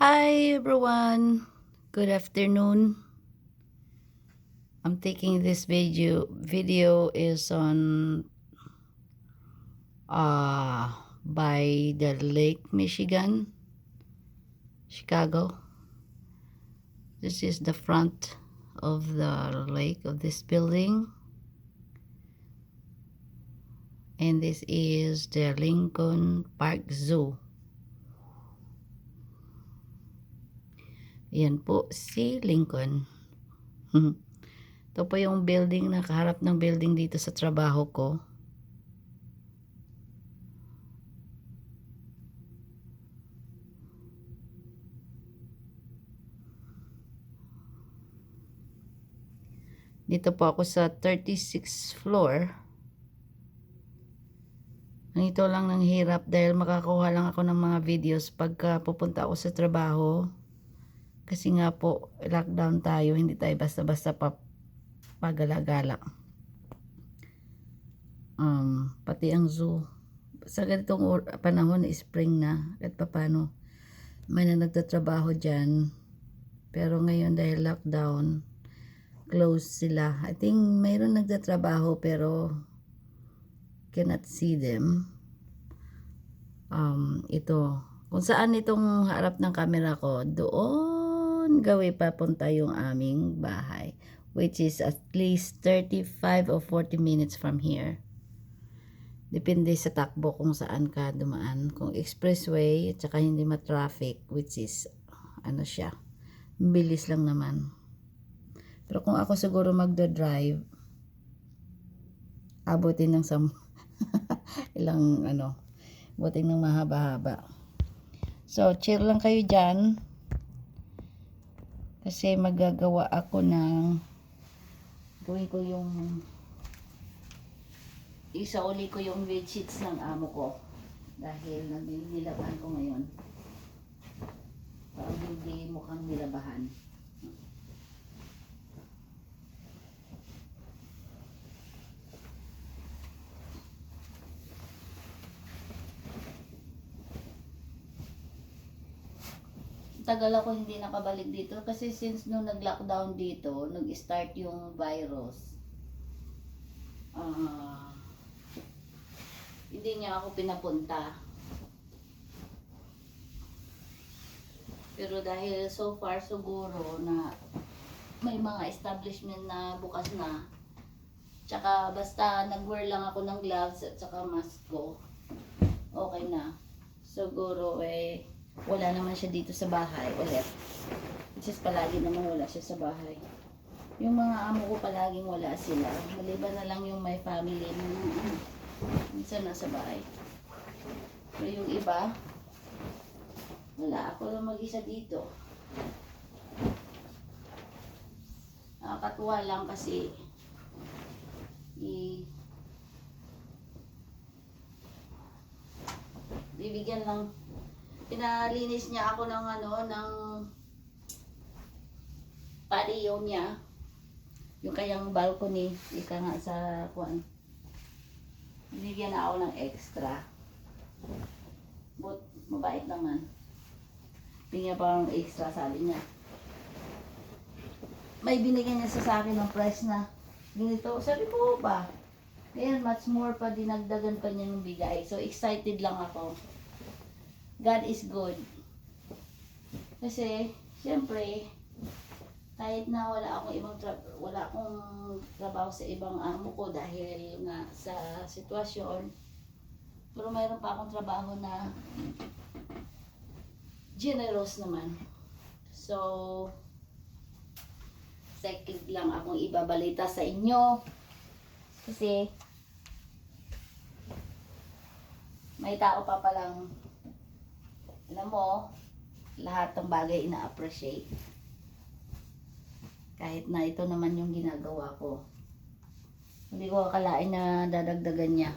Hi everyone, good afternoon. I'm taking this video is on by the Lake Michigan, Chicago. This is the front of the lake of this building, and this is the Lincoln Park Zoo. Yan po si Lincoln. Ito po yung building, nakaharap ng building dito sa trabaho ko. Dito po ako sa 36th floor. Ito lang ng hirap dahil makakuha lang ako ng mga videos pagka pupunta ako sa trabaho. Kasi nga po, lockdown tayo, hindi tayo basta-basta pagala-gala. Pati ang zoo. Sa ganitong panahon, spring na, at papano, may nagtatrabaho dyan. Pero ngayon dahil lockdown, closed sila. I think mayroon nagtatrabaho pero cannot see them. Ito, kung saan itong harap ng camera ko, doon gawin papunta yung aming bahay, which is at least 35 or 40 minutes from here. Depende sa takbo kung saan ka dumaan. Kung expressway at saka hindi ma-traffic, which is ano siya, bilis lang naman. Pero kung ako siguro magdo-drive, abutin ng ilang buting ng mahaba-haba. So, chill lang kayo dyan. Kasi magagawa ako ng gawin ko yung isauli ko yung bedsheets ng amo ko. Dahil nilabahan ko ngayon. Parang hindi mukhang nilabahan. Tagal ako hindi nakabalik dito kasi since nung nag-lockdown dito, nag-start yung virus. Hindi niya ako pinapunta. Pero dahil so far siguro na may mga establishment na bukas na, tsaka basta nag-wear lang ako ng gloves at tsaka mask ko, okay na. Siguro wala naman siya dito sa bahay ulit. Which is palagi naman wala siya sa bahay. Yung mga amo ko palaging wala sila. Maliban na lang yung may family minsan nasa bahay. Pero yung iba, wala. Ako lang mag-isa dito. Nakakatuwa lang kasi bibigyan lang, pinalinis niya ako ng ng patio niya, yung kayang balcony, ika nga sa kuan, binigyan na ako ng extra, but mabait naman, bigyan pa ng extra, sabi niya may binigyan niya sa akin ng price na ganito, sabi ko ba, ngayon much more pa, dinagdagan pa niya ng bigay, so excited lang ako. God is good. Kasi, siyempre, kahit na wala akong trabaho sa ibang amo ko dahil nga sa sitwasyon, pero mayroon pa akong trabaho na generous naman. So, second lang akong ibabalita sa inyo. Kasi, may tao pa palang, alam mo, lahat ng bagay ina-appreciate. Kahit na ito naman yung ginagawa ko. Hindi ko akalain na dadagdagan niya.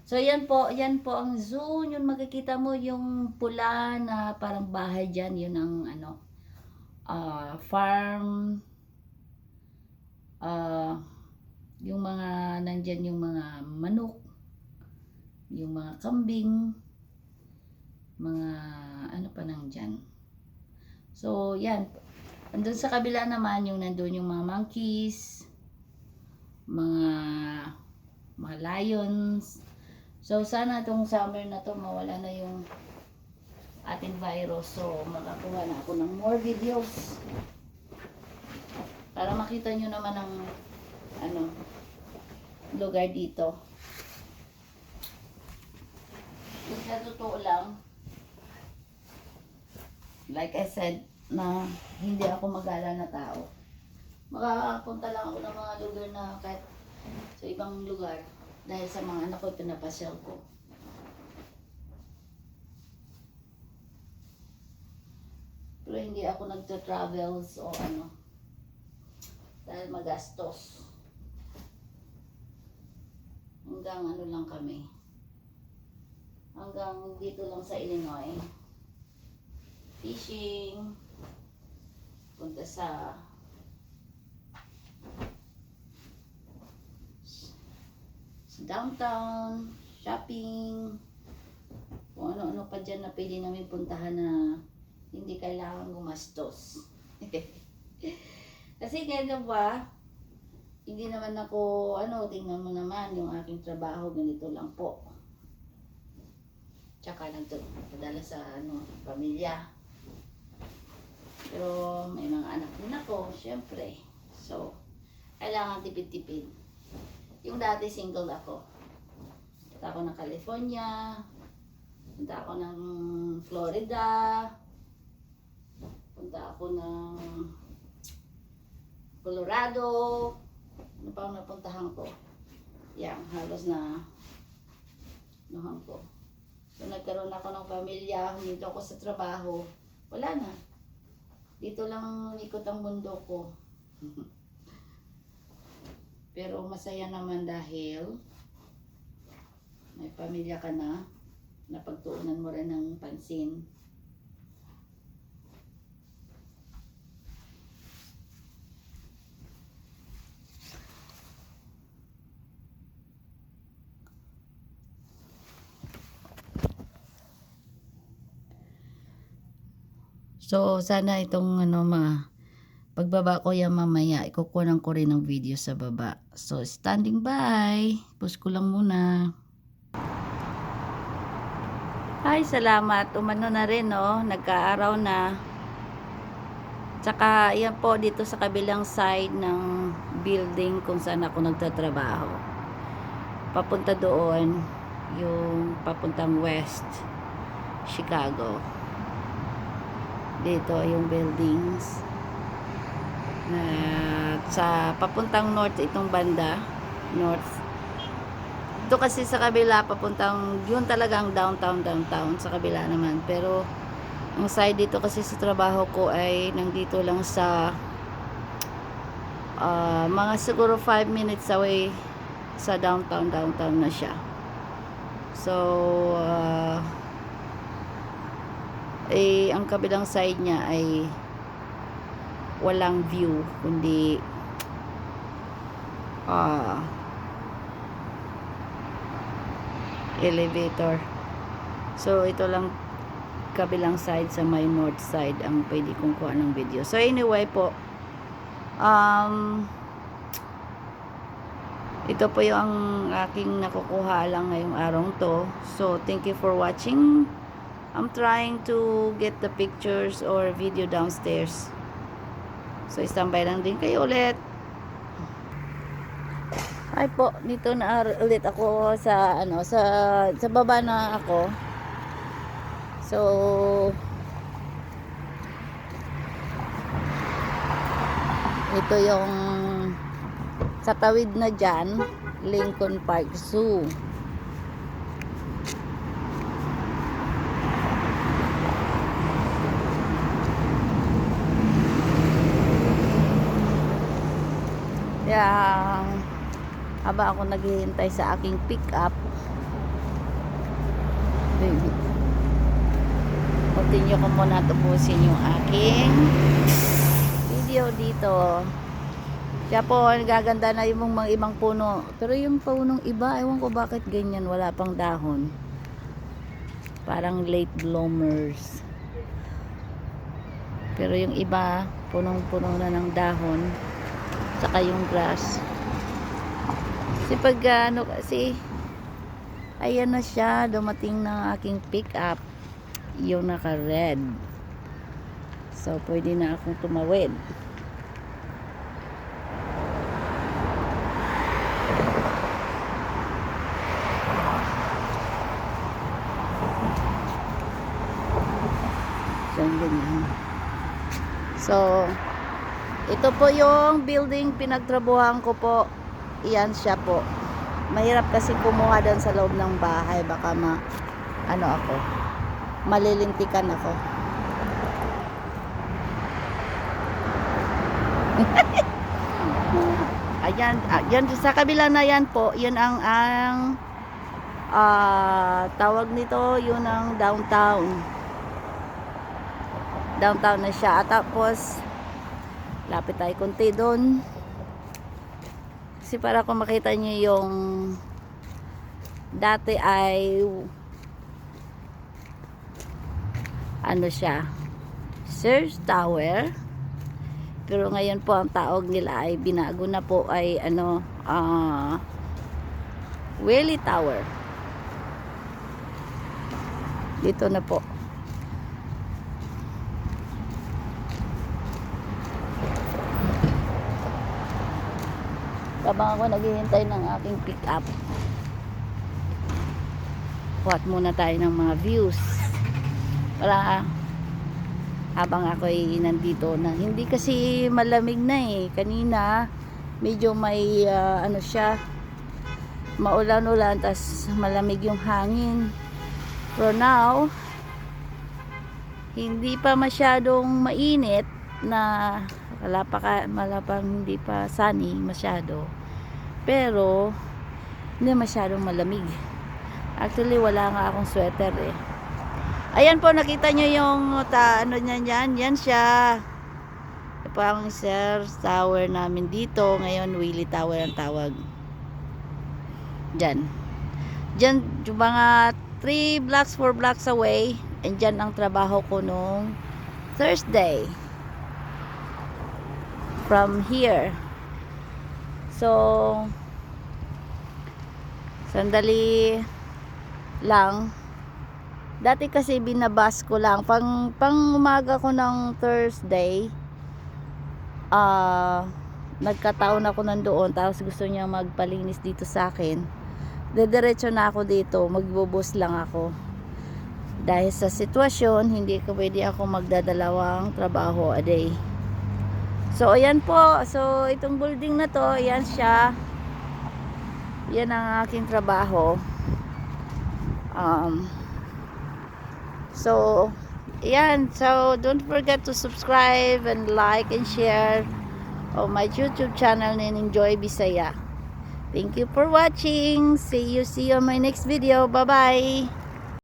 So, yan po ang zoo. Yun makikita mo yung pula na parang bahay dyan. Yun ang farm. Yung mga, nandyan yung mga manok. Yung mga kambing. Mga ano pa nang dyan, So, yan. Andun sa kabila naman, yung nandun yung mga monkeys, mga lions. So, sana itong summer na to mawala na yung ating virus. So, makakuha na ako ng more videos para makita nyo naman ang lugar dito. Sa totoo lang, like I said, na hindi ako magala na tao. Makapunta lang ako ng mga lugar na kahit sa ibang lugar dahil sa mga anak ko, pinapasyal ko. Pero hindi ako nagta-travels o dahil magastos. Hanggang lang kami. Hanggang dito lang sa Illinois. Fishing. Punta sa downtown, shopping, kung ano-ano pa dyan na pwede namin puntahan na hindi kailangan gumastos. Kasi ganyan ba, hindi naman ako, tingnan mo naman yung aking trabaho, ganito lang po. Tsaka nagpadala sa pamilya. Pero may mga anak din ako, syempre. So, kailangan tipid-tipid. Yung dati single ako. Punta ako ng California. Punta ako ng Florida. Punta ako ng Colorado. Ano pa ang napuntahan ko? Yan, halos na nuhang ko. So nagkaroon ako ng pamilya, huminto ako sa trabaho. Wala na. Dito lang ikot ang mundo ko. Pero masaya naman dahil may pamilya ka na, napagtuunan mo rin ng pansin. So sana itong mga pagbaba ko yan mamaya, ikukunan ko rin ng video sa baba. So, standing by. Push ko lang muna. Ay, salamat. Umano na rin, no? Nagkaaraw na. Tsaka, yan po, dito sa kabilang side ng building kung saan ako nagtatrabaho. Papunta doon, yung papuntang West Chicago. Dito, yung buildings. Sa papuntang north itong banda, north. Ito kasi sa kabila papuntang, yun talagang downtown sa kabila naman. Pero ang side dito kasi sa trabaho ko ay nandito lang sa mga siguro 5 minutes away sa downtown na siya. So ang kabilang side niya ay walang view kundi elevator. So ito lang kabilang side sa my north side ang pwede kong kuha ng video. So anyway po, ito po yung aking nakukuha lang ngayong araw to. So thank you for watching. I'm trying to get the pictures or video downstairs. So, standby lang din kayo ulit. Ay po, dito na ulit ako sa sa baba na ako. So, ito yung sa tawid na dyan, Lincoln Park Zoo. Kaya haba ako naghihintay sa aking pick up, baby, continue ko muna tapusin yung aking video dito. Kaya po nagaganda na yung mga ibang puno, pero yung punong iba ewan ko bakit ganyan, wala pang dahon, parang late bloomers. Pero yung iba, punong-puno na ng dahon. Saka yung grass. Kasi pag kasi ayan na siya, dumating na aking pick up. Yung naka-red. So, pwede na akong tumawid. So, ito po yung building pinagtrabuhan ko po. Iyan siya po. Mahirap kasi kumuha doon sa loob ng bahay. Baka ako, malilintikan ako. Ayan, sa kabila na yan po, yun ang tawag nito, yun ang downtown. Downtown na siya. At tapos, lapit tayo konti doon. Kasi para kung makita nyo yung dati ay siya, Sears Tower. Pero ngayon po ang tawag nila ay binago na po ay Willie Tower. Dito na po. Habang ako naghihintay ng aking pick up, kuhat muna tayo ng mga views para habang ako ay nandito na. Hindi kasi malamig na kanina medyo may siya, maulan-ulan, tas malamig yung hangin. Pero now hindi pa masyadong mainit na malapang hindi pa sunny masyado, pero hindi masyadong malamig. Actually wala nga akong sweater Ayan po, nakita nyo yung yan siya. Ito ang Sears Tower namin dito. Ngayon Willie Tower ang tawag. Diyan yung mga 3 blocks 4 blocks away, and dyan ang trabaho ko nung Thursday from here. So sandali lang. Dati kasi binabas ko lang pang umaga ko ng Thursday. Nagkataon ako nandoon, tapos gusto niya magpalinis dito sa akin. Dediretso na ako dito, magbubus lang ako. Dahil sa sitwasyon, hindi ko pwede ako magdadalawang trabaho a day. So ayan po, so itong building na to, ayan siya. Yan ang aking trabaho. So, ayan. So, don't forget to subscribe and like and share on my YouTube channel, Enjoy Bisaya. Thank you for watching. See you on my next video. Bye-bye.